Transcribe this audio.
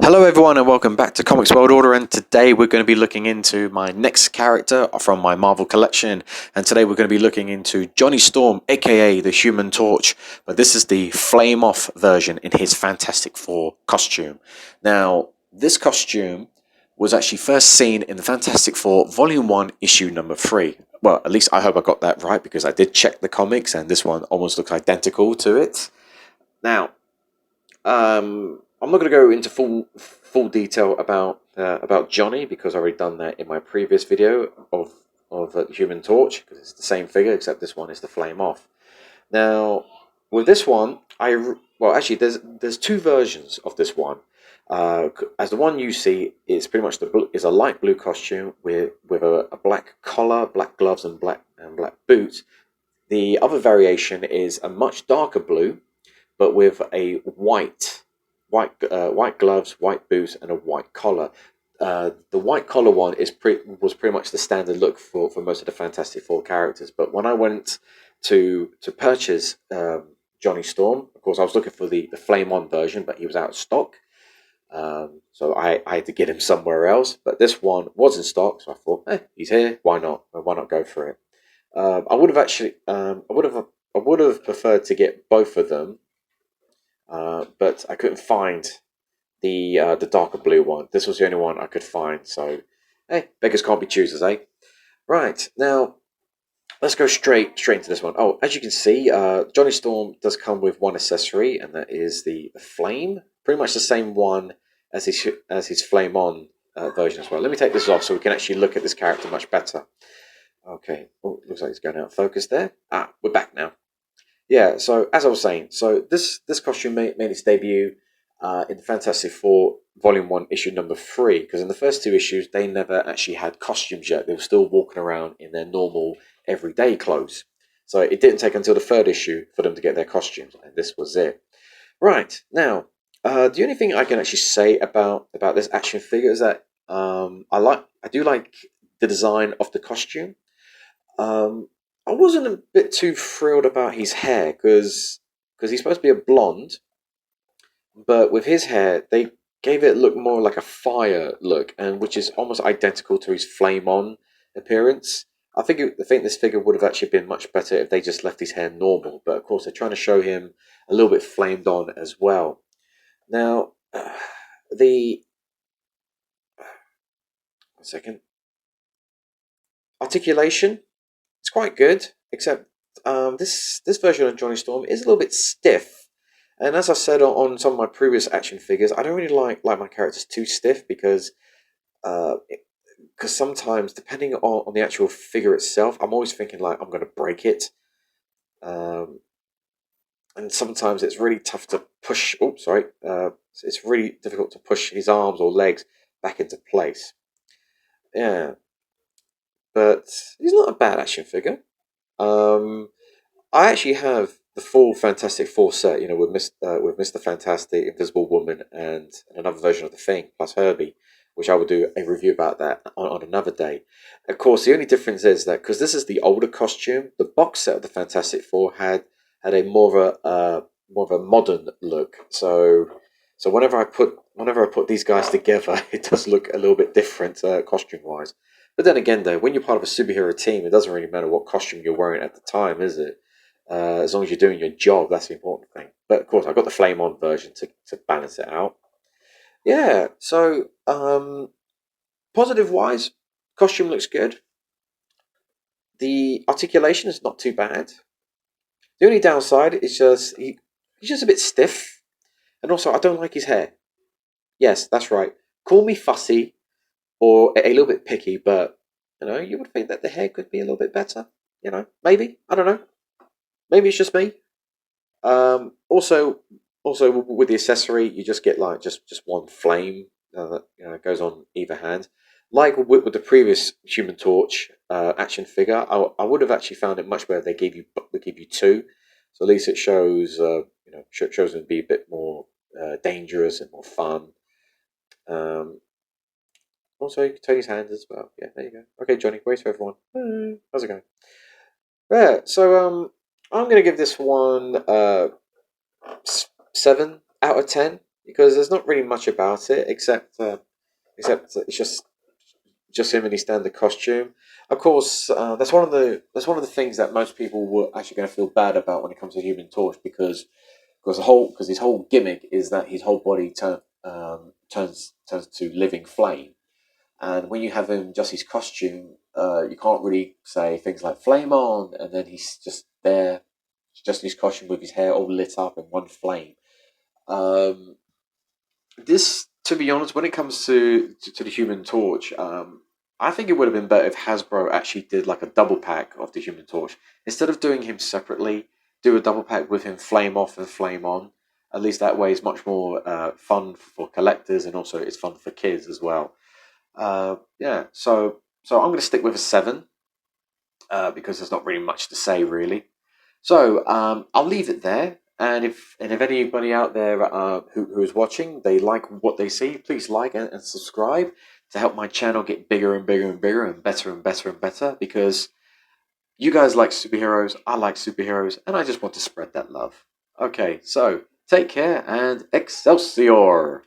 Hello everyone and welcome back to Comics World Order, and today we're going to be looking into my next character from my Marvel collection, and today we're going to be looking into Johnny Storm, aka the Human Torch, but this is the Flame Off version in his Fantastic Four costume. Now, this costume was actually first seen in the Fantastic Four Volume 1, Issue number 3. Well, at least I hope I got that right, because I did check the comics and this one almost looks identical to it. Now, I'm not going to go into full detail about Johnny, because I've already done that in my previous video of the Human Torch, because it's the same figure except this one is the Flame Off. Now, with this one, actually there's two versions of this one. As the one you see is pretty much is a light blue costume with a black collar, black gloves, and black boots. The other variation is a much darker blue, but with a white gloves, white boots, and a white collar. The white collar one was pretty much the standard look for most of the Fantastic Four characters. But when I went to purchase Johnny Storm, of course I was looking for the Flame On version, but he was out of stock. So I had to get him somewhere else. But this one was in stock, so I thought, he's here. Why not? Why not go for it? I would have preferred to get both of them. But I couldn't find the darker blue one. This was the only one I could find. So, hey, beggars can't be choosers, eh? Right, now let's go straight into this one. Oh, as you can see, Johnny Storm does come with one accessory, and that is the flame. Pretty much the same one as his Flame On version as well. Let me take this off so we can actually look at this character much better. Okay, oh, looks like it's going out of focus there. We're back now. Yeah, so as I was saying, so this costume made its debut in the Fantastic Four Volume 1, Issue number 3, because in the first two issues, they never actually had costumes yet. They were still walking around in their normal, everyday clothes. So it didn't take until the third issue for them to get their costumes, and this was it. Right, now, the only thing I can actually say about this action figure is that I do like the design of the costume. I wasn't a bit too thrilled about his hair, because he's supposed to be a blonde, but with his hair they gave it look more like a fire look, and which is almost identical to his Flame On appearance. I think this figure would have actually been much better if they just left his hair normal, but of course they're trying to show him a little bit flamed on as well. Now, the one second articulation. It's quite good, except this version of Johnny Storm is a little bit stiff. And as I said on some of my previous action figures, I don't really like my characters too stiff, because sometimes, depending on the actual figure itself, I'm always thinking like I'm going to break it. And sometimes it's really tough to push. Oh, sorry. It's really difficult to push his arms or legs back into place. Yeah. But he's not a bad action figure. I actually have the full Fantastic Four set, with Mr. Fantastic, Invisible Woman, and another version of the Thing, plus Herbie, which I will do a review about that on another day. Of course, the only difference is that because this is the older costume, the box set of the Fantastic Four had a more of a modern look. So whenever I put these guys together, it does look a little bit different costume wise. But then again, though, when you're part of a superhero team, it doesn't really matter what costume you're wearing at the time, is it? As long as you're doing your job, that's the important thing. But of course, I got the Flame On version to balance it out. Yeah, so positive wise, costume looks good. The articulation is not too bad. The only downside is he's just a bit stiff, and also I don't like his hair. Yes, that's right. Call me fussy or a little bit picky, but you would think that the hair could be a little bit better. Maybe, I don't know. Maybe it's just me. Also with the accessory, you just get like just one flame that goes on either hand. Like with the previous Human Torch action figure, I would have actually found it much better if they gave you two, so at least it shows shows them to be a bit more dangerous and more fun. Also, you can turn his hand as well. Yeah, there you go. Okay, Johnny, wait for everyone. How's it going? Yeah, so I'm going to give this one 7 out of 10. because there's not really much about it except that it's just him in his standard costume. Of course, that's one of the things that most people were actually going to feel bad about when it comes to Human Torch, because his whole gimmick is that his whole body turns to living flame, and when you have him just his costume, you can't really say things like "flame on," and then he's just there, just in his costume with his hair all lit up in one flame. Um, this, to be honest, when it comes to the Human Torch, I think it would have been better if Hasbro actually did like a double pack of the Human Torch instead of doing him separately. Do a double pack with him flame off and flame on. At least that way, it's much more fun for collectors, and also it's fun for kids as well. Yeah, so I'm going to stick with a 7 because there's not really much to say really. So I'll leave it there. And if anybody out there who is watching, they like what they see, please like and subscribe to help my channel get bigger and bigger and bigger and better and better and better. Because you guys like superheroes, I like superheroes, and I just want to spread that love. Okay, so take care and Excelsior!